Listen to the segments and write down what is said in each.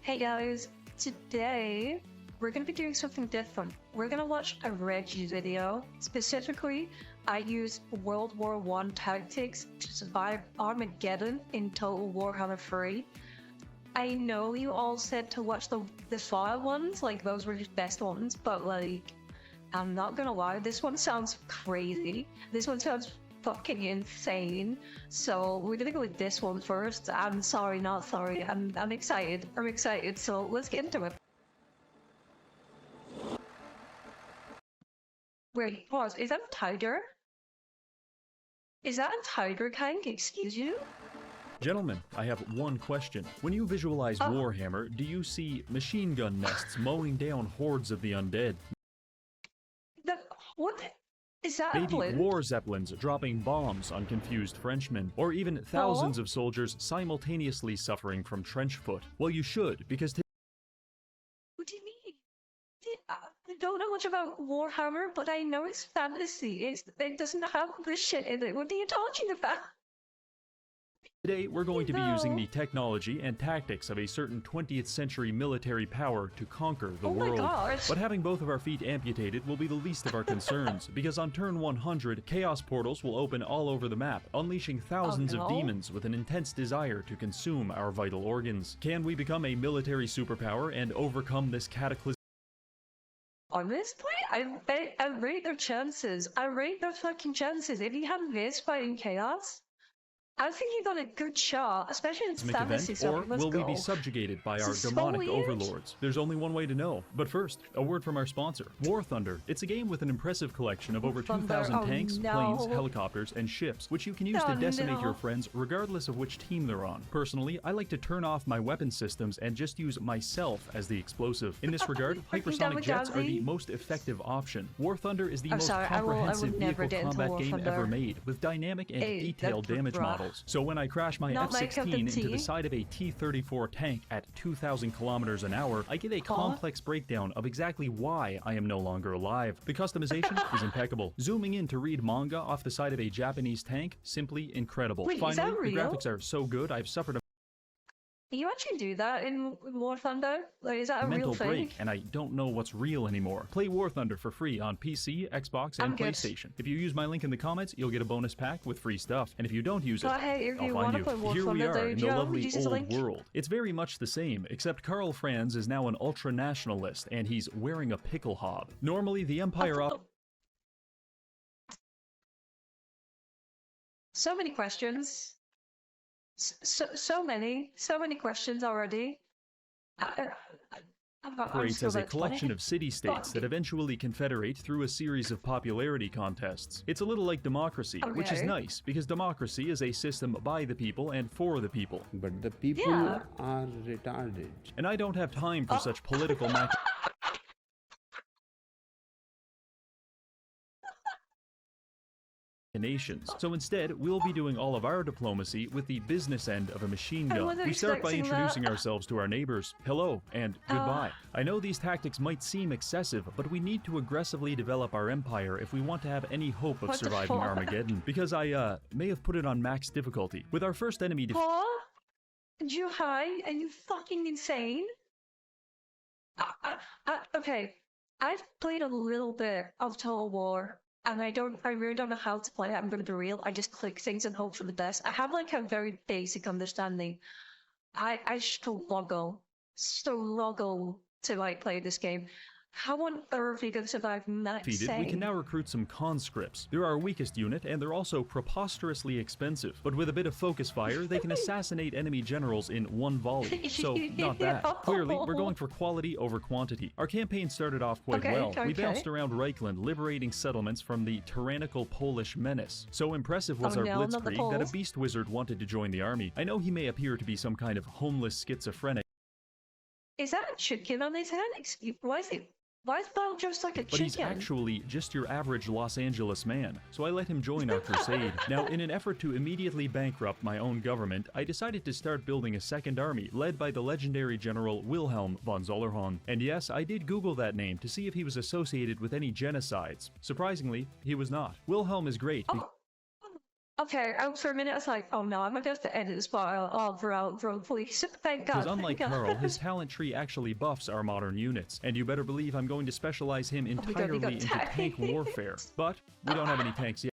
Hey guys, today we're gonna be doing something different. We're gonna watch a Reggie video. Specifically, I use World War I tactics to survive Armageddon in Total Warhammer 3. I know you all said to watch the fire ones, like those were the best ones, but like, I'm not gonna lie, this one sounds crazy. This one sounds fucking insane. So we're gonna go with this one first. I'm sorry, not sorry. I'm excited. I'm excited. So let's get into it. Wait, pause. Is that a tiger? Is that a tiger kind? Excuse you? Gentlemen, I have one question. When you visualize Warhammer, do you see machine gun nests mowing down hordes of the undead? What? Is that Baby war zeppelins dropping bombs on confused Frenchmen, or even thousands of soldiers simultaneously suffering from trench foot? Well, you should, because what do you mean? I don't know much about Warhammer, but I know it's fantasy. It doesn't have this shit in it. What are you talking about? today we're going to be using the technology and tactics of a certain 20th century military power to conquer the world. But having both of our feet amputated will be the least of our concerns, because on turn 100, chaos portals will open all over the map, unleashing thousands of demons with an intense desire to consume our vital organs. Can we become a military superpower and overcome this cataclysm? Honestly, I rate their chances. I rate their fucking chances. If you have this fighting chaos, I think you got a good shot, especially in fantasy stuff. Or will we be subjugated by our demonic overlords? There's only one way to know. But first, a word from our sponsor, War Thunder. It's a game with an impressive collection of over 2,000 tanks, planes, helicopters, and ships, which you can use to decimate your friends regardless of which team they're on. Personally, I like to turn off my weapon systems and just use myself as the explosive. In this regard, hypersonic jets are the most effective option. War Thunder is the most comprehensive vehicle combat game ever made, with dynamic and detailed damage models. So when I crash my F-16 into the side of a T-34 tank at 2,000 kilometers an hour, I get a complex breakdown of exactly why I am no longer alive. The customization is impeccable. Zooming in to read manga off the side of a Japanese tank, simply incredible. Wait, finally, the graphics are so good I've suffered a you actually do that in War Thunder? Like, is that a real thing? break, and I don't know what's real anymore. Play War Thunder for free on PC, Xbox, and PlayStation. If you use my link in the comments, you'll get a bonus pack with free stuff. And if you don't use it, I'll find you. Here we are in the lovely old world. It's very much the same, except Karl Franz is now an ultra-nationalist, and he's wearing a pickle hob. Normally, the Empire... So many questions. So many questions already. Operates as a collection of city-states that eventually confederate through a series of popularity contests. It's a little like democracy, which is nice, because democracy is a system by the people and for the people. But the people are retarded. And I don't have time for such political nations. So instead, we'll be doing all of our diplomacy with the business end of a machine gun. We start by introducing ourselves to our neighbors. Hello and goodbye. I know these tactics might seem excessive, but we need to aggressively develop our empire if we want to have any hope of surviving Armageddon. Because I may have put it on max difficulty. With our first enemy you high? Are you fucking insane? Okay, I've played a little bit of Total War. And I really don't know how to play it. I'm gonna be real. I just click things and hope for the best. I have like a very basic understanding. I struggle to like play this game. How on earth are you gonna survive that? We can now recruit some conscripts. They're our weakest unit, and they're also preposterously expensive. But with a bit of focus fire, they can assassinate enemy generals in one volley. So, not bad. Clearly, we're going for quality over quantity. Our campaign started off quite well. We bounced around Reichland, liberating settlements from the tyrannical Polish menace. So impressive was our blitzkrieg that a beast wizard wanted to join the army. I know he may appear to be some kind of homeless schizophrenic. Is that a chicken on his head? Why is Bob just like a chicken? But he's actually just your average Los Angeles man, so I let him join our crusade. Now, in an effort to immediately bankrupt my own government, I decided to start building a second army led by the legendary General Wilhelm von Zollernholm. And yes, I did Google that name to see if he was associated with any genocides. Surprisingly, he was not. Wilhelm is great. Okay, for a minute I was like, oh no, I'm gonna have to edit this part all throughout, please. Thank God. Because unlike thank God. Carl, his talent tree actually buffs our modern units, and you better believe I'm going to specialize him Oh my God, he entirely got into tank warfare. But we don't have any tanks yet.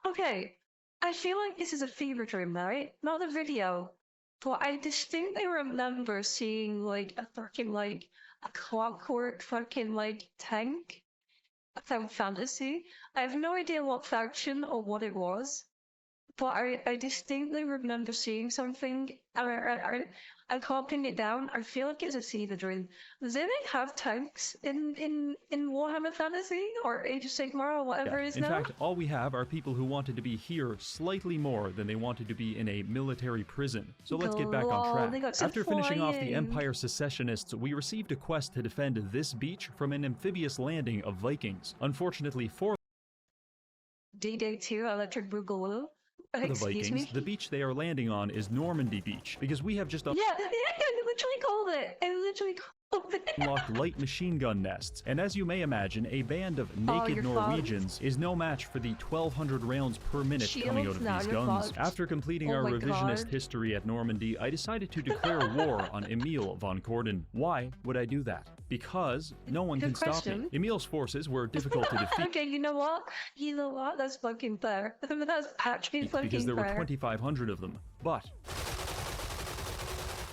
Okay, I feel like this is a fever dream, right? Not a video, but I distinctly remember seeing like a fucking like a clockwork fucking like tank. Final Fantasy. I have no idea what faction or what it was, but I distinctly remember seeing something, and I can't pin it down. I feel like it's a fever dream. Does anyone have tanks in Warhammer Fantasy or Age of Sigmar or whatever it is In now? fact, all we have are people who wanted to be here slightly more than they wanted to be in a military prison. So let's get back on They track. got some After finishing off the flying. Empire secessionists, we received a quest to defend this beach from an amphibious landing of Vikings. Unfortunately for D-Day 2 Electric Boogaloo. the Excuse Vikings, me? the beach they are landing on is Normandy Beach, because we have just Yeah, I literally called it. I literally called it. unlocked light machine gun nests, and as you may imagine, a band of naked you're Norwegians is no match for the 1,200 rounds per minute coming out of Shields? these No, you're guns. fucked. After completing Oh our my revisionist God. history at Normandy, I decided to declare war on Emil von Corden. Why would I do that? Because no one Good can stop me. question. Emil's forces were difficult to defeat Okay, you know what? You know what? That's fucking fair. That's actually fucking because there were fair. 2,500 of them. But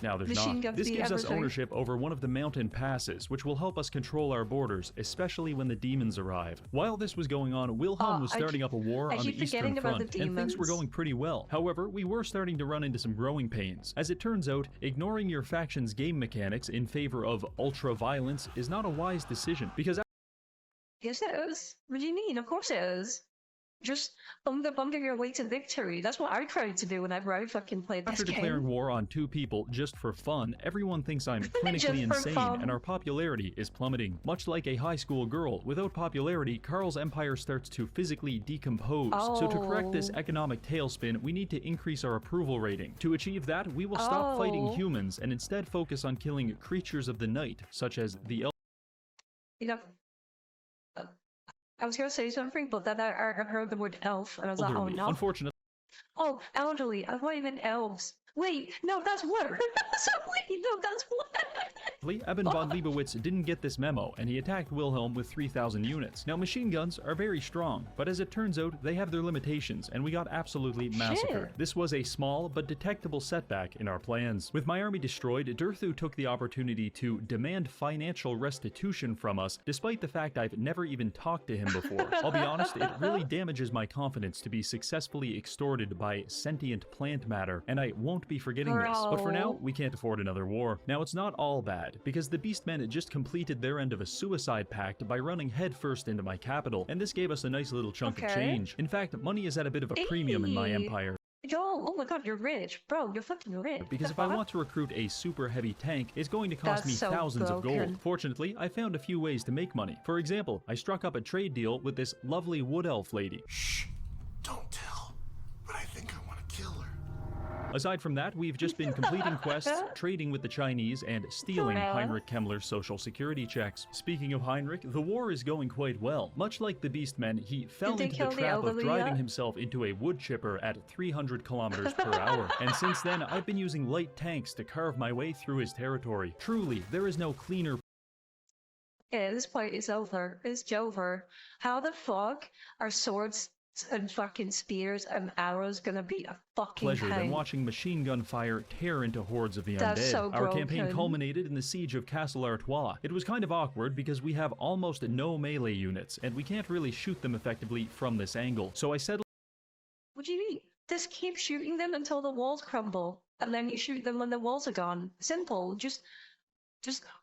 now there's Machine not. guns This beat gives us everything. ownership over one of the mountain passes, which will help us control our borders, especially when the demons arrive. While this was going on, Wilhelm was starting up a war I on the keep Eastern forgetting about Front, the and things were demons. going pretty well. However, we were starting to run into some growing pains. As it turns out, ignoring your faction's game mechanics in favor of ultra-violence is not a wise decision, because Yes, it is. What do you mean? Of course it is. Just bumping your way to victory. That's what I tried to do whenever I fucking played this after game. declaring war on two people just for fun, everyone thinks I'm Just clinically for insane fun. and our popularity is plummeting. Much like a high school girl, without popularity, Carl's empire starts to physically decompose. So to correct this Oh. economic tailspin, we need to increase our approval rating. To achieve that, we will stop fighting Oh. humans and instead focus on killing creatures of the night, such as the elf. You know, I was gonna say something, but then I heard the word elf, and I was like, oh Elderly. no. Unfortunately, Oh, elderly. I thought you meant elves. Wait, no, that's what. Wait, no, that's what. Eben von Leibowitz didn't get this memo, and he attacked Wilhelm with 3,000 units. Now, machine guns are very strong, but as it turns out, they have their limitations, and we got absolutely massacred. Shit. This was a small but detectable setback in our plans. With my army destroyed, Durthu took the opportunity to demand financial restitution from us, despite the fact I've never even talked to him before. I'll be honest, it really damages my confidence to be successfully extorted by sentient plant matter, and I won't be forgetting this. But for now, Bro. we can't afford another war. Now, it's not all bad, because the Beastmen just completed their end of a suicide pact by running headfirst into my capital, and this gave us a nice little chunk of Okay. change. In fact, money is at a bit of a premium in my Hey. empire, Yo, oh my god, you're rich. Bro, you're fucking rich. because if I want to recruit a super heavy tank, it's going to cost That's me so thousands of broken. gold. Fortunately, I found a few ways to make money. For example, I struck up a trade deal with this lovely wood elf lady. Shh, don't tell. But I think I want to kill her. Aside from that, we've just been completing quests, trading with the Chinese, and stealing Yeah. Heinrich Kemmler's social security checks. Speaking of Heinrich, the war is going quite well. Much like the Beastmen, he fell they into kill the the trap of elderly driving yet? himself into a wood chipper at 300 kilometers per hour. And since then, I've been using light tanks to carve my way through his territory. Truly, there is no cleaner Yeah, this part is over. It's over. How the fuck are swords and fucking spears and arrows gonna be a fucking pleasure than pain? watching machine gun fire tear into hordes of the That's undead. so Our campaign broken. culminated in the siege of Castle Artois. It was kind of awkward because we have almost no melee units, and we can't really shoot them effectively from this angle. So I settled What do you mean? Just keep shooting them until the walls crumble, and then you shoot them when the walls are gone. Simple. Just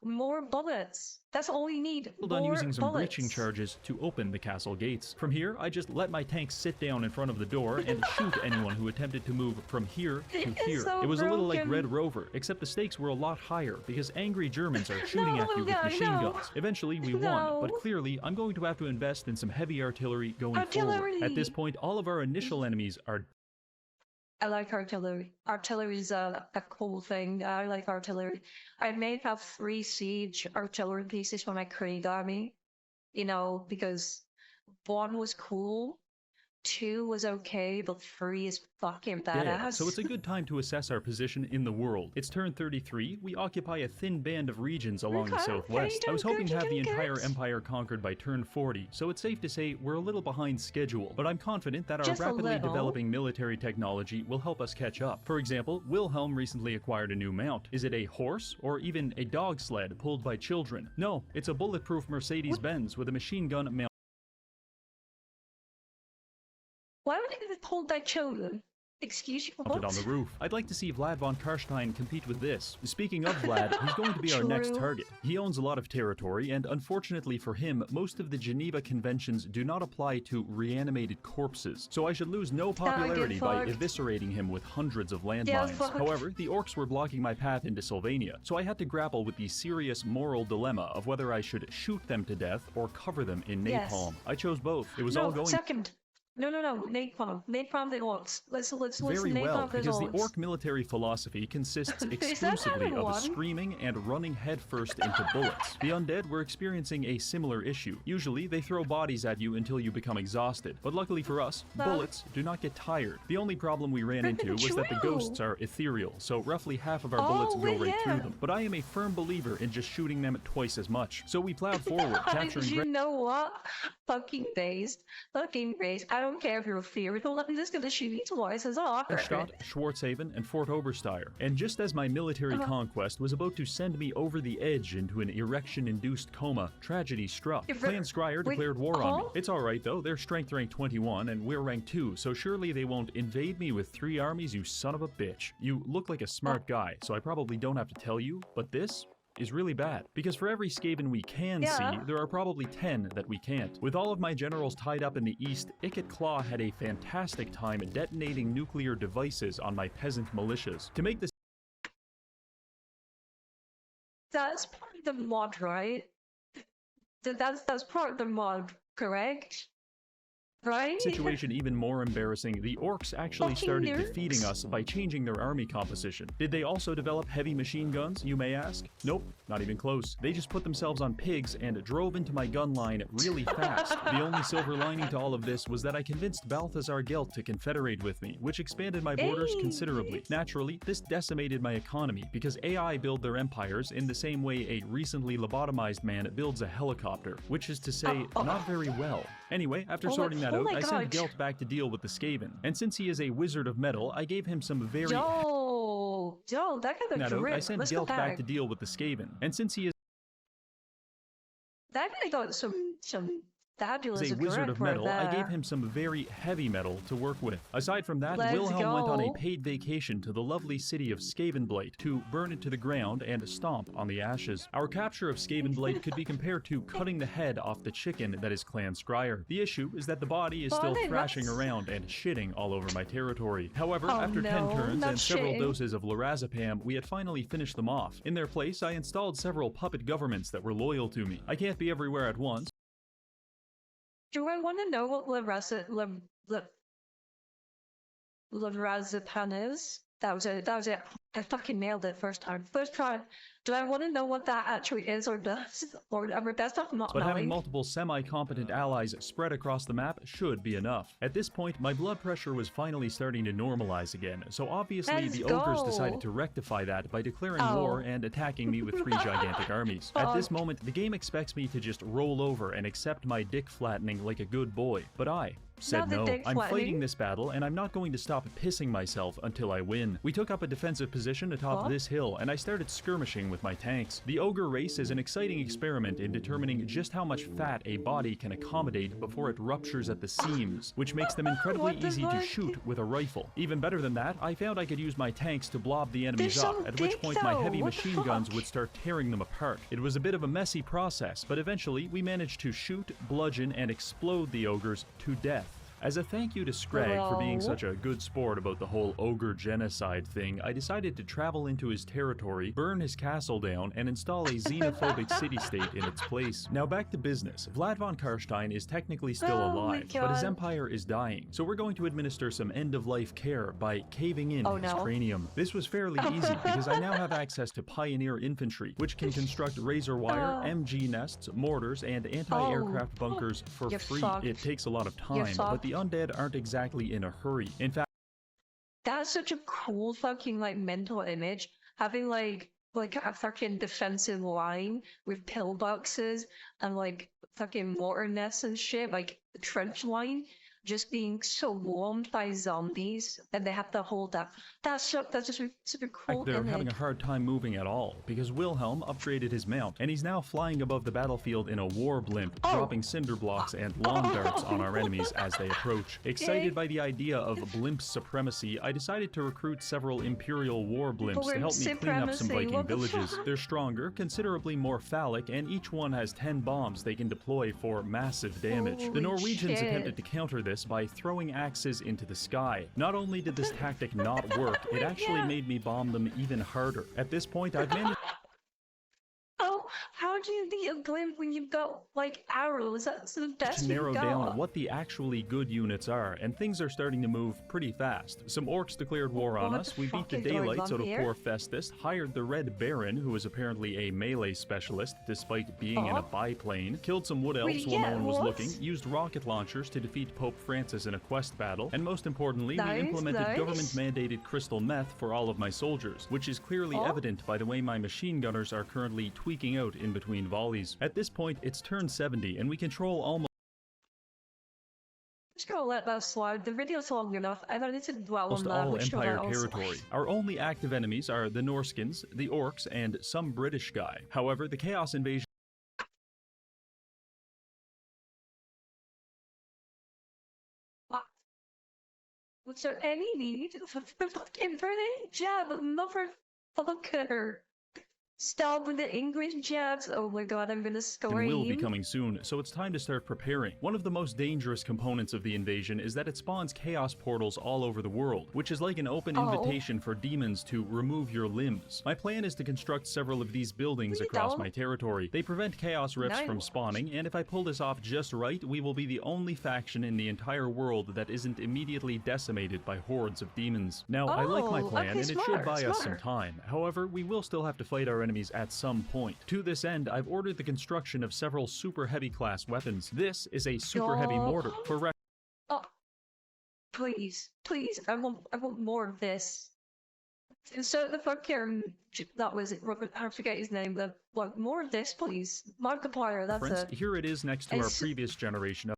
more bullets. That's all you need. on More using some bullets. breaching charges to open the castle gates. From here, I just let my tanks sit down in front of the door and shoot anyone who attempted to move from here to It's here. so It was a little like broken. Red Rover, except the stakes were a lot higher because angry Germans are shooting at you with No, machine no. guns. Eventually, we won, No. but clearly, I'm going to have to invest in some heavy artillery going forward. Artillery. At this point, all of our initial enemies are I like artillery. Artillery is a cool thing. I like artillery. I may have 3 siege artillery pieces for my Krieg army, you know, because one was cool, 2 was okay, but 3 is fucking badass. Yeah, so it's a good time to assess our position in the world. It's turn 33, we occupy a thin band of regions along the southwest. I was hoping to have the entire empire conquered by turn 40, so it's safe to say we're a little behind schedule, but I'm confident that our rapidly developing military technology will help us catch up. For example, Wilhelm recently acquired a new mount. Is it a horse, or even a dog sled pulled by children? No, it's a bulletproof Mercedes-Benz with a machine gun mount. Why would it be pulled by children? Excuse you, Mounted on the roof. I'd like to see Vlad von Karstein compete with this. Speaking of Vlad, he's going to be our next target. He owns a lot of territory, and unfortunately for him, most of the Geneva Conventions do not apply to reanimated corpses, so I should lose no popularity by eviscerating him with hundreds of landmines. However, the orcs were blocking my path into Sylvania, so I had to grapple with the serious moral dilemma of whether I should shoot them to death or cover them in napalm. I chose both. It was all going... No, napalm. Napalm the orcs. Let's Very well, because the orc military philosophy consists exclusively of screaming and running headfirst into bullets. The undead were experiencing a similar issue. Usually, they throw bodies at you until you become exhausted, but luckily for us, bullets do not get tired. The only problem we ran into was that the ghosts are ethereal, so roughly half of our bullets go right through them. But I am a firm believer in just shooting them twice as much. So we plowed forward, capturing... You know what? Fucking based. I don't care if you're a fearful, I'm just gonna shoot you twice as often. Stadt, Schwarzhaven, and Fort Obersteyr. And just as my military conquest was about to send me over the edge into an erection-induced coma, tragedy struck. Clan Scryer declared war on me. It's alright though, they're strength rank 21 and we're rank 2, so surely they won't invade me with 3 armies, you son of a bitch. You look like a smart guy, so I probably don't have to tell you, but this is really bad, because for every Skaven we can see, there are probably 10 that we can't. With all of my generals tied up in the east, Ikit Claw had a fantastic time detonating nuclear devices on my peasant militias. To make this... That's part of the mod, right? That's part of the mod, correct? Right? Situation even more embarrassing, the orcs actually started defeating us by changing their army composition. Did they also develop heavy machine guns, you may ask? Nope, not even close. They just put themselves on pigs and drove into my gun line really fast. The only silver lining to all of this was that I convinced Balthazar Gelt to confederate with me, which expanded my borders considerably. Naturally, this decimated my economy because AI build their empires in the same way a recently lobotomized man builds a helicopter, which is to say, not very well. Anyway, after sorting that out, I sent Gelt back to deal with the Skaven. And since he is a wizard of metal, I gave him some very... Yo, that kind of drip. I sent Gelt back to deal with the Skaven. And since he is... That guy got some fabulous as a wizard of metal, I gave him some very heavy metal to work with. Aside from that, Wilhelm went on a paid vacation to the lovely city of Skavenblight to burn it to the ground and stomp on the ashes. Our capture of Skavenblight could be compared to cutting the head off the chicken that is Clan Scryer. The issue is that the body is still thrashing around and shitting all over my territory. However, after 10 turns and several doses of lorazepam, we had finally finished them off. In their place, I installed several puppet governments that were loyal to me. I can't be everywhere at once. Do I want to know what lorazepam is? That was it. I fucking nailed it first time. First try. Do I want to know what that actually is or does? Or that's not knowing. But having multiple semi-competent allies spread across the map should be enough. At this point, my blood pressure was finally starting to normalize again, so obviously the ogres decided to rectify that by declaring war and attacking me with 3 gigantic armies. At this moment, the game expects me to just roll over and accept my dick flattening like a good boy, but I said no. I'm fighting this battle, and I'm not going to stop pissing myself until I win. We took up a defensive position atop this hill, and I started skirmishing with my tanks. The ogre race is an exciting experiment in determining just how much fat a body can accommodate before it ruptures at the seams, which makes them incredibly easy to shoot with a rifle. Even better than that, I found I could use my tanks to blob the enemies up, at which point my heavy machine guns would start tearing them apart. It was a bit of a messy process, but eventually we managed to shoot, bludgeon, and explode the ogres to death. As a thank you to Scrag for being such a good sport about the whole ogre genocide thing, I decided to travel into his territory, burn his castle down, and install a xenophobic city-state in its place. Now back to business. Vlad von Karstein is technically still alive, but his empire is dying, so we're going to administer some end-of-life care by caving in his cranium. This was fairly easy because I now have access to pioneer infantry, which can construct razor wire, MG nests, mortars, and anti-aircraft bunkers for free. It takes a lot of time, but the the undead aren't exactly in a hurry. In fact, that's such a cool fucking like mental image. Having like a fucking defensive line with pillboxes and like fucking water nests and shit, like the trench line, just being so warmed by zombies, and they have to hold that. That's just such a cool they're image. having a hard time moving at all, because Wilhelm upgraded his mount, and he's now flying above the battlefield in a war blimp, dropping cinder blocks and lawn darts on our enemies as they approach. Excited by the idea of blimp supremacy, I decided to recruit several Imperial war blimps to help me clean up some Viking villages. They're stronger, considerably more phallic, and each one has 10 bombs they can deploy for massive damage. The Norwegians attempted to counter this by throwing axes into the sky. Not only did this tactic not work, it actually made me bomb them even harder. At this point, I've managed how do you need a blimp when you've got like arrows? That's the best to narrow down what the actually good units are, and things are starting to move pretty fast. Some orcs declared war on us, we beat the daylights out of poor Festus, hired the Red Baron, who is apparently a melee specialist despite being in a biplane, killed some wood elves while no one was looking, used rocket launchers to defeat Pope Francis in a quest battle, and most importantly, we implemented government-mandated crystal meth for all of my soldiers, which is clearly evident by the way my machine gunners are currently tweaking out in between volleys. At this point, it's turn 70, and we control almost... Just gonna let that slide. The video's long enough. I don't need to dwell on that. all Empire territory. Our only active enemies are the Norskins, the Orcs, and some British guy. However, the Chaos Invasion... Was there any need for the fucking British jab? Motherfucker. Stop with the English jabs. Oh my god, I'm gonna scream. will be coming soon, so it's time to start preparing. One of the most dangerous components of the invasion is that it spawns chaos portals all over the world, which is like an open invitation for demons to remove your limbs. My plan is to construct several of these buildings across my territory. They prevent chaos rifts from spawning, and if I pull this off just right, we will be the only faction in the entire world that isn't immediately decimated by hordes of demons. Now, I like my plan, and it should buy us some time. However, we will still have to fight our enemies at some point. To this end, I've ordered the construction of several super heavy class weapons. This is a super heavy mortar for please, I want more of this. So the fucker that was it, Robert, I forget his name, but like more of this, please. Markiplier, that's it. Here it is next to our previous generation of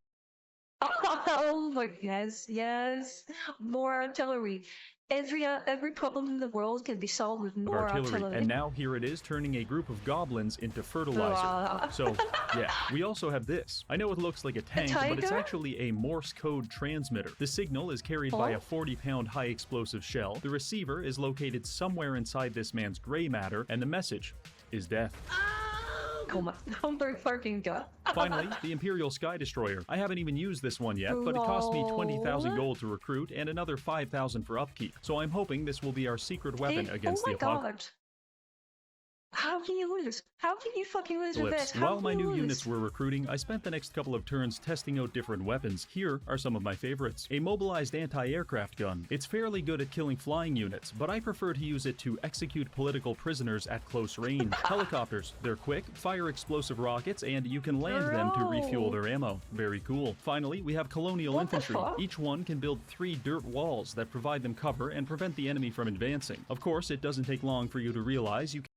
oh my yes. More artillery. Every problem in the world can be solved with more artillery. And now here it is turning a group of goblins into fertilizer. So, yeah, we also have this. I know it looks like a tank, but it's actually a Morse code transmitter. The signal is carried by a 40-pound high explosive shell. The receiver is located somewhere inside this man's gray matter, and the message is death. Oh my fucking god. Finally, the Imperial Sky Destroyer. I haven't even used this one yet, but it cost me 20,000 gold to recruit and another 5,000 for upkeep. So I'm hoping this will be our secret weapon against the apocalypse. How can you lose? How can you fucking lose with this? While my new units were recruiting, I spent the next couple of turns testing out different weapons. Here are some of my favorites. A mobilized anti-aircraft gun. It's fairly good at killing flying units, but I prefer to use it to execute political prisoners at close range. Helicopters. They're quick, fire explosive rockets, and you can land them to refuel their ammo. Very cool. Finally, we have colonial infantry. Each one can build 3 dirt walls that provide them cover and prevent the enemy from advancing. Of course, it doesn't take long for you to realize you can...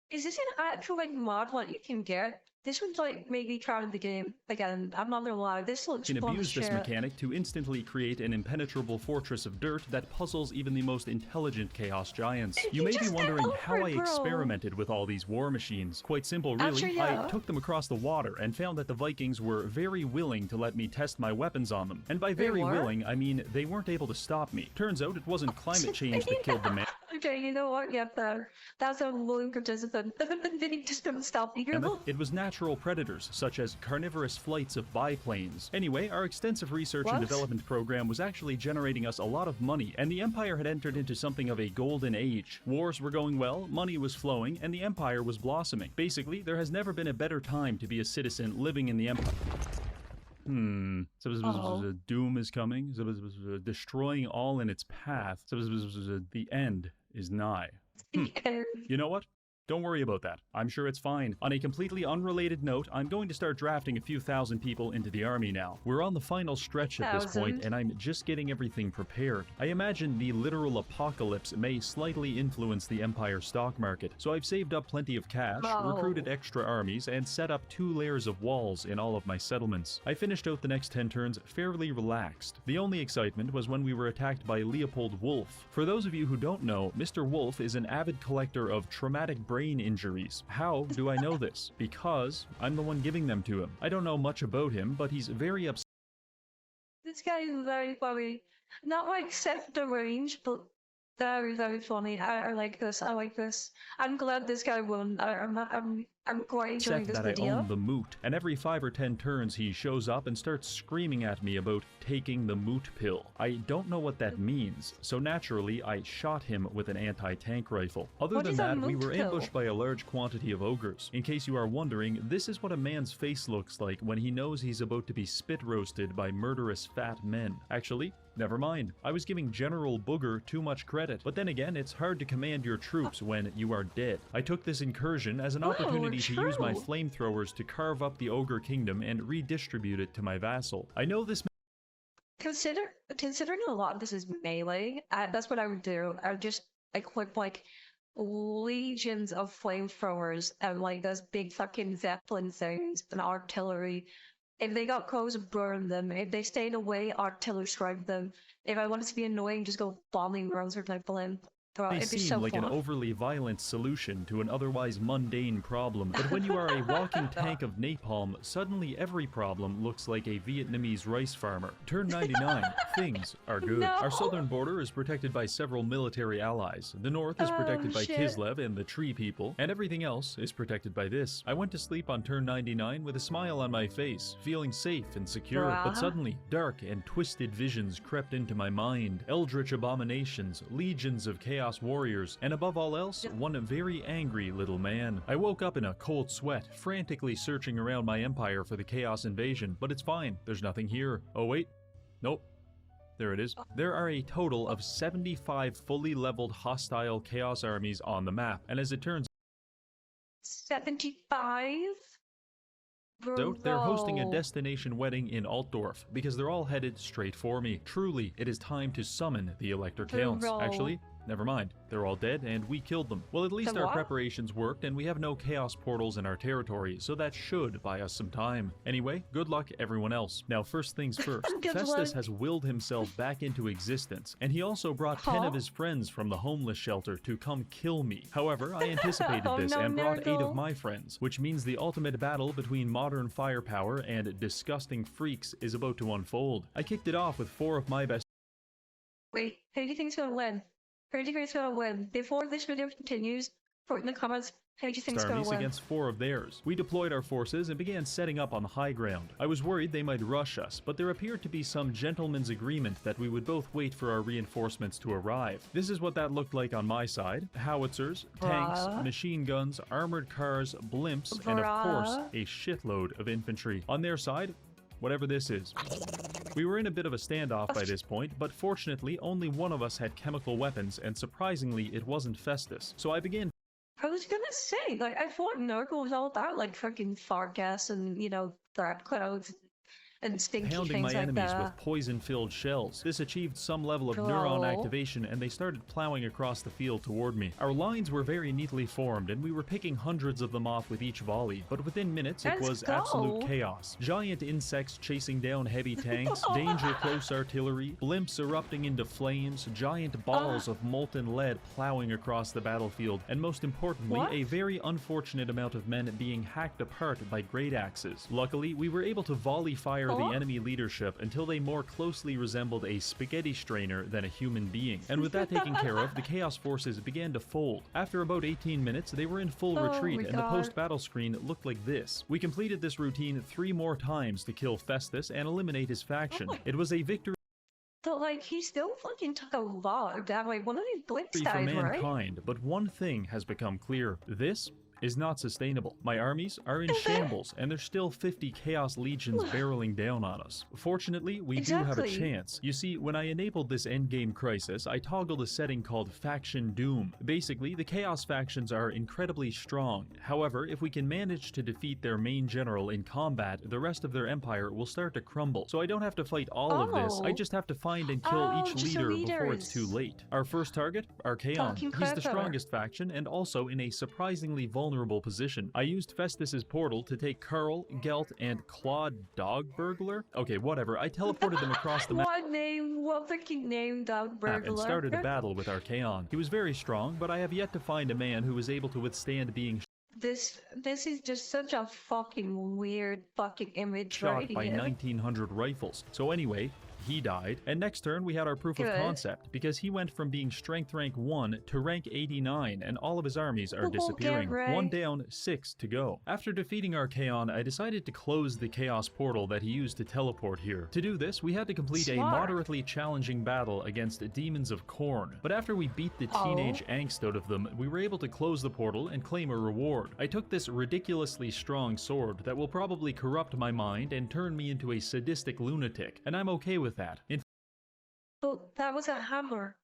Is this an actual like mod what you can get? This one's like maybe trying the game again. I'm not gonna lie, this looks fun. Can abuse this mechanic to instantly create an impenetrable fortress of dirt that puzzles even the most intelligent chaos giants. You may be wondering how I experimented with all these war machines. Quite simple, really. I took them across the water and found that the Vikings were very willing to let me test my weapons on them. And by very willing, I mean they weren't able to stop me. Turns out it wasn't climate change that killed the man. Okay, you know what? Yeah, that's a willing participant. Didn't just gonna stop me. It was natural predators, such as carnivorous flights of biplanes. Anyway, our extensive research and development program was actually generating us a lot of money, and the Empire had entered into something of a golden age. Wars were going well, money was flowing, and the Empire was blossoming. Basically, there has never been a better time to be a citizen living in the Empire. Doom is coming. Destroying all in its path. The end is nigh. You know what? Don't worry about that. I'm sure it's fine. On a completely unrelated note, I'm going to start drafting a few thousand people into the army now. We're on the final stretch at this point, and I'm just getting everything prepared. I imagine the literal apocalypse may slightly influence the Empire stock market, so I've saved up plenty of cash, recruited extra armies, and set up 2 layers of walls in all of my settlements. I finished out the next 10 turns fairly relaxed. The only excitement was when we were attacked by Leopold Wolf. For those of you who don't know, Mr. Wolf is an avid collector of traumatic brain injuries. How do I know this? Because I'm the one giving them to him. I don't know much about him, but he's very upset. This guy is very funny. Not like set the range, but very, very funny. I like this. I like this. I'm glad this guy won. I'm quite enjoying this video. I own the moot, and every 5 or 10 turns he shows up and starts screaming at me about taking the moot pill. I don't know what that means, so naturally I shot him with an anti-tank rifle. Other than that, we were ambushed by a large quantity of ogres. In case you are wondering, this is what a man's face looks like when he knows he's about to be spit roasted by murderous fat men. Actually, never mind. I was giving General Booger too much credit, but then again, it's hard to command your troops when you are dead. I took this incursion as an opportunity to use my flamethrowers to carve up the ogre kingdom and redistribute it to my vassal. I know this Considering a lot of this is melee, that's what I would do. I would just equip like legions of flamethrowers and like those big fucking zeppelin things and artillery. If they got close, burn them. If they stayed away, artillery strike them. If I wanted to be annoying, just go bombing rounds or people in. They seem like an overly violent solution to an otherwise mundane problem, but when you are a walking tank of napalm, suddenly every problem looks like a Vietnamese rice farmer. Turn 99, things are good. No. Our southern border is protected by several military allies. The north is protected by Kislev and the Tree People, and everything else is protected by this. I went to sleep on turn 99 with a smile on my face, feeling safe and secure, but suddenly, dark and twisted visions crept into my mind. Eldritch abominations, legions of chaos warriors, and above all else, one very angry little man. I woke up in a cold sweat, frantically searching around my empire for the chaos invasion, but it's fine, there's nothing here. Oh wait, nope. There it is. There are a total of 75 fully leveled hostile chaos armies on the map, and as it turns 75? out, they're hosting a destination wedding in Altdorf, because they're all headed straight for me. Truly, it is time to summon the Elector Counts. Actually, never mind. They're all dead, and we killed them. Well, at least our preparations worked, and we have no chaos portals in our territory, so that should buy us some time. Anyway, good luck everyone else. Now, first things first, Festus has willed himself back into existence, and he also brought 10 of his friends from the homeless shelter to come kill me. However, I anticipated this and brought 8 of my friends, which means the ultimate battle between modern firepower and disgusting freaks is about to unfold. I kicked it off with 4 of my best. Wait, who do you think's gonna win? Who do you think's gonna win? Before this video continues, put in the comments who do you think's gonna win? Against 4 of theirs. We deployed our forces and began setting up on the high ground. I was worried they might rush us, but there appeared to be some gentleman's agreement that we would both wait for our reinforcements to arrive. This is what that looked like on my side. Howitzers, tanks, machine guns, armored cars, blimps, and of course, a shitload of infantry. On their side, whatever this is. We were in a bit of a standoff by this point, but fortunately only one of us had chemical weapons, and surprisingly it wasn't Festus. So I began. I was gonna say, like, I thought Nurgle was all about, like, fucking fart gas and, you know, threat clouds and stinky pounding things my like enemies that. with poison-filled shells. This achieved some level of neuron activation, and they started plowing across the field toward me. Our lines were very neatly formed, and we were picking hundreds of them off with each volley, but within minutes it was absolute chaos. Giant insects chasing down heavy tanks, danger close artillery, blimps erupting into flames, giant balls of molten lead plowing across the battlefield, and most importantly, a very unfortunate amount of men being hacked apart by great axes. Luckily, we were able to volley fire the enemy leadership until they more closely resembled a spaghetti strainer than a human being. And with that taken care of, the Chaos Forces began to fold. After about 18 minutes, they were in full retreat, and the post-battle screen looked like this. We completed this routine 3 more times to kill Festus and eliminate his faction. It was a victory. But, like, he still fucking took a lot. That, like, one of these blimps For died, mankind, but one thing has become clear. This is not sustainable. My armies are in shambles, and there's still 50 Chaos Legions barreling down on us. Fortunately, we do have a chance. You see, when I enabled this endgame crisis, I toggled a setting called Faction Doom. Basically, the Chaos factions are incredibly strong. However, if we can manage to defeat their main general in combat, the rest of their empire will start to crumble. So I don't have to fight all of this, I just have to find and kill each leader before it's too late. Our first target, Archaon. He's the strongest faction and also in a surprisingly vulnerable position. I used Festus's portal to take Karl, Gelt, and Claude Dogburglar? Okay, whatever, I teleported them across the map. What freaking name, Dogburglar? And started a battle with Archaon. He was very strong, but I have yet to find a man who was able to withstand being This is just such a fucking weird fucking image shot right by here. 1900 rifles. So anyway, he died, and next turn we had our proof of concept, because he went from being strength rank 1 to rank 89, and all of his armies are disappearing. 1 down, 6 to go. After defeating Archaon, I decided to close the Chaos Portal that he used to teleport here. To do this, we had to complete a moderately challenging battle against Demons of Khorne, but after we beat the teenage angst out of them, we were able to close the portal and claim a reward. I took this ridiculously strong sword that will probably corrupt my mind and turn me into a sadistic lunatic, and I'm okay with that. In But that was a hammer.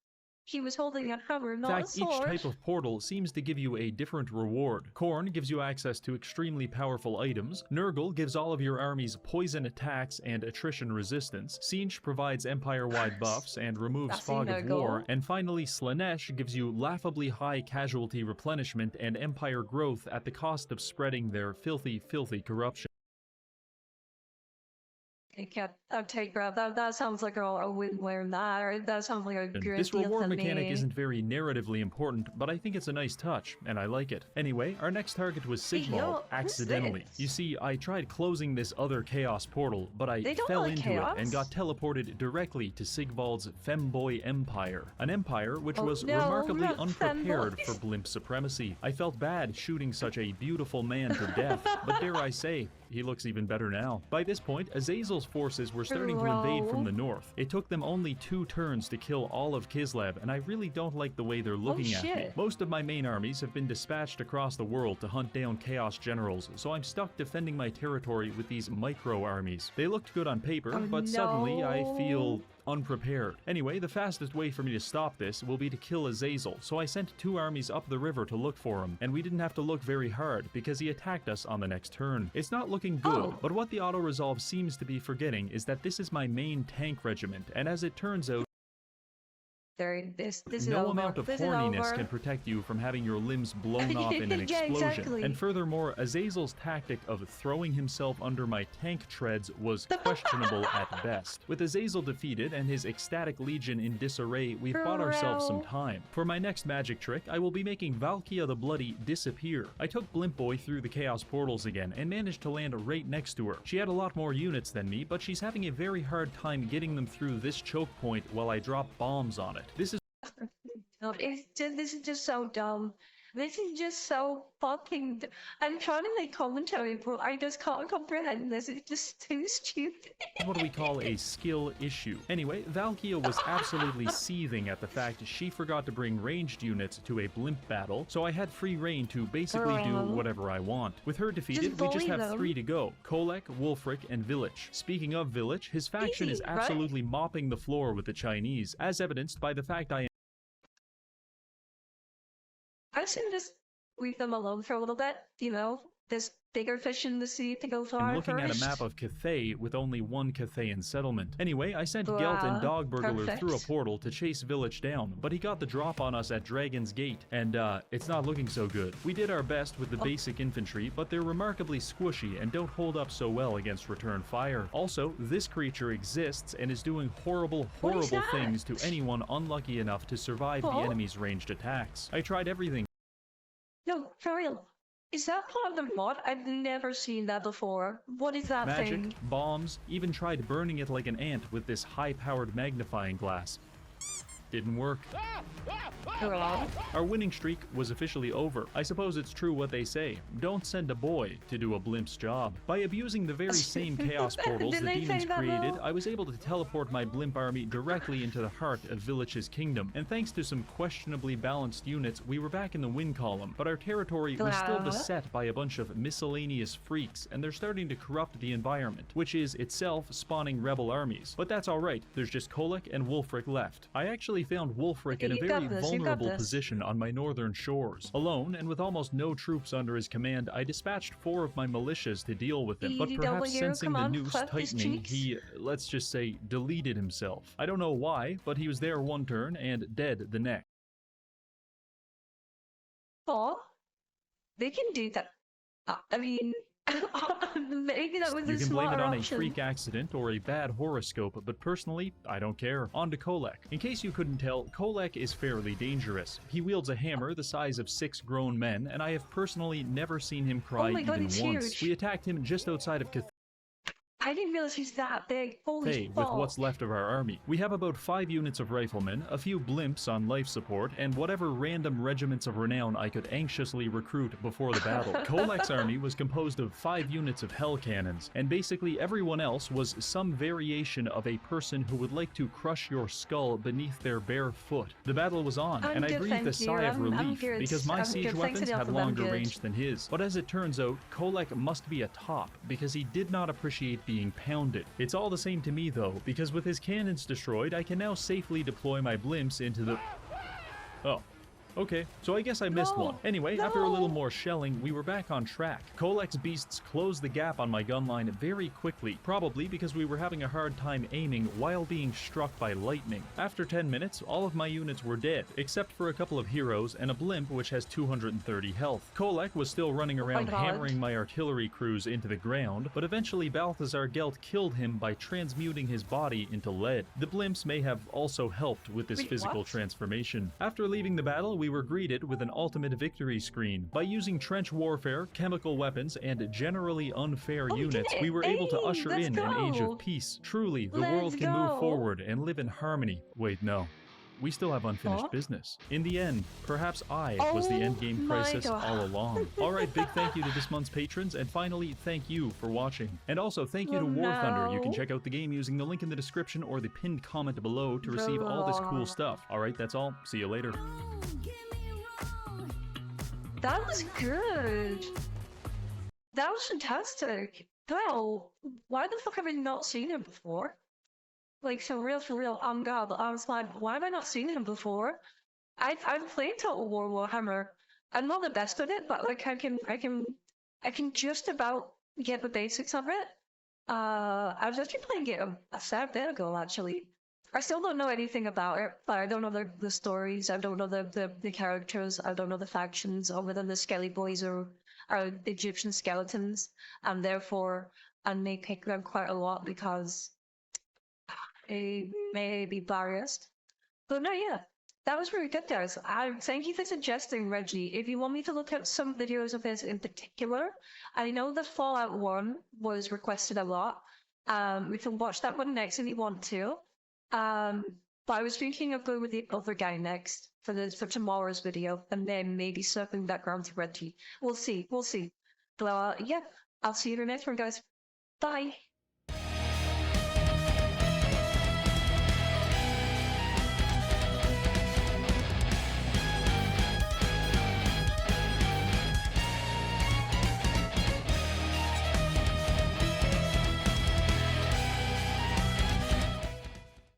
He was holding a hammer, not a fact, sword. each type of portal seems to give you a different reward. Khorne gives you access to extremely powerful items. Nurgle gives all of your armies poison attacks and attrition resistance. Tzeentch provides empire-wide buffs and removes fog of war. And finally, Slaanesh gives you laughably high casualty replenishment and empire growth at the cost of spreading their filthy, filthy corruption. I can't take grab. That sounds like a win-win that, or that sounds like a great This deal reward to mechanic me. isn't very narratively important, but I think it's a nice touch, and I like it. Anyway, our next target was Sigmund, accidentally. You see, I tried closing this other Chaos portal, but I fell into it and got teleported directly to Sigvald's Femboy Empire. An empire which was remarkably unprepared for blimp supremacy. I felt bad shooting such a beautiful man to death, but dare I say, he looks even better now. By this point, Azazel's forces were starting to invade from the north. It took them only 2 turns to kill all of Kislev, and I really don't like the way they're looking at me. Most of my main armies have been dispatched across the world to hunt down Chaos generals, so I'm stuck defending my territory with these micro-armies. They looked good on paper, but suddenly I feel unprepared. Anyway, the fastest way for me to stop this will be to kill Azazel, so I sent 2 armies up the river to look for him, and we didn't have to look very hard because he attacked us on the next turn. It's not looking good, but what the auto-resolve seems to be forgetting is that this is my main tank regiment, and as it turns out, no amount of horniness can protect you from having your limbs blown off in an explosion. And furthermore, Azazel's tactic of throwing himself under my tank treads was questionable at best. With Azazel defeated and his ecstatic legion in disarray, we've bought ourselves some time. For my next magic trick, I will be making Valkia the Bloody disappear. I took Blimp Boy through the Chaos portals again and managed to land right next to her. She had a lot more units than me, but she's having a very hard time getting them through this choke point while I drop bombs on it. This is just so dumb. This is just so fucking. I'm trying to make commentary, but I just can't comprehend this. It's just too stupid. what we call a skill issue. Anyway, Valkia was absolutely seething at the fact she forgot to bring ranged units to a blimp battle, so I had free reign to basically do whatever I want. With her defeated, we just have 3 to go: Kolek, Wulfric, and Village. Speaking of Village, his faction is absolutely mopping the floor with the Chinese, as evidenced by the fact I should just leave them alone for a little bit, you know? There's bigger fish in the sea to go far. I'm looking at a map of Cathay with only 1 Cathayan settlement. Anyway, I sent Gelt and Dogburglar through a portal to chase Village down, but he got the drop on us at Dragon's Gate, and it's not looking so good. We did our best with the basic infantry, but they're remarkably squishy and don't hold up so well against return fire. Also, this creature exists and is doing horrible things to anyone unlucky enough to survive the enemy's ranged attacks. I tried everything. No, for real. Is that part of the mod? I've never seen that before. What is that Magic, thing? bombs, even tried burning it like an ant with this high-powered magnifying glass. Didn't work. Hello. Our winning streak was officially over. I suppose it's true what they say. Don't send a boy to do a blimp's job. By abusing the very same chaos portals the Didn't they demons say that, created, though? I was able to teleport my blimp army directly into the heart of Villach's kingdom. And thanks to some questionably balanced units, we were back in the win column. But our territory was still beset by a bunch of miscellaneous freaks, and they're starting to corrupt the environment, which is itself spawning rebel armies. But that's alright, there's just Kolek and Wulfric left. I actually found Wulfric in a very vulnerable position on my northern shores. Alone, and with almost no troops under his command, I dispatched 4 of my militias to deal with him, but perhaps sensing the noose tightening, he, let's just say, deleted himself. I don't know why, but he was there one turn and dead the next. Oh, they can do that. I mean, maybe that was You a can blame it smarter on option. a freak accident or a bad horoscope, but personally, I don't care. On to Kolek. In case you couldn't tell, Kolek is fairly dangerous. He wields a hammer the size of 6 grown men, and I have personally never seen him cry my God, even it's once. huge. We attacked him just outside of I didn't realize he's that big. Holy with fuck. what's left of our army. We have about 5 units of riflemen, a few blimps on life support, and whatever random regiments of renown I could anxiously recruit before the battle. Kolek's army was composed of 5 units of hell cannons, and basically everyone else was some variation of a person who would like to crush your skull beneath their bare foot. The battle was on, and I breathed a sigh of relief, because my siege weapons had longer range than his. But as it turns out, Kolek must be a top, because he did not appreciate being pounded. It's all the same to me though, because with his cannons destroyed, I can now safely deploy my blimps into the... Oh. Okay, so I guess I missed one. Anyway, after a little more shelling, we were back on track. Kolek's beasts closed the gap on my gun line very quickly, probably because we were having a hard time aiming while being struck by lightning. After 10 minutes, all of my units were dead, except for a couple of heroes and a blimp which has 230 health. Kolek was still running around hammering my artillery crews into the ground, but eventually Balthazar Gelt killed him by transmuting his body into lead. The blimps may have also helped with this physical transformation. After leaving the battle, we were greeted with an ultimate victory screen. By using trench warfare, chemical weapons, and generally unfair units, we were able to usher in an age of peace. Truly, the world can move forward and live in harmony. Wait, no. We still have unfinished business. In the end, perhaps I was the endgame crisis all along. Alright, big thank you to this month's patrons, and finally, thank you for watching. And also, thank you to War Thunder. You can check out the game using the link in the description or the pinned comment below to receive all this cool stuff. Alright, that's all. See you later. That was good. That was fantastic. Well, why the fuck have I not seen him before? Like, for real, God, I was like, why have I not seen him before? I've played Total War Warhammer. I'm not the best at it, but like I can just about get the basics of it. I was actually playing it a fair bit ago, actually. I still don't know anything about it, but I don't know the stories, I don't know the characters, I don't know the factions, or whether the Skelly Boys are Egyptian skeletons, and therefore I may pick them quite a lot because I may be biased. But no, yeah, that was really good, guys. Thank you for suggesting, Reggie. If you want me to look at some videos of his in particular, I know the Fallout one was requested a lot. We can watch that one next if you want to. But I was thinking of going with the other guy next for tomorrow's video, and then maybe circling back around to Reggie. We'll see. So, yeah, I'll see you in the next one, guys. Bye.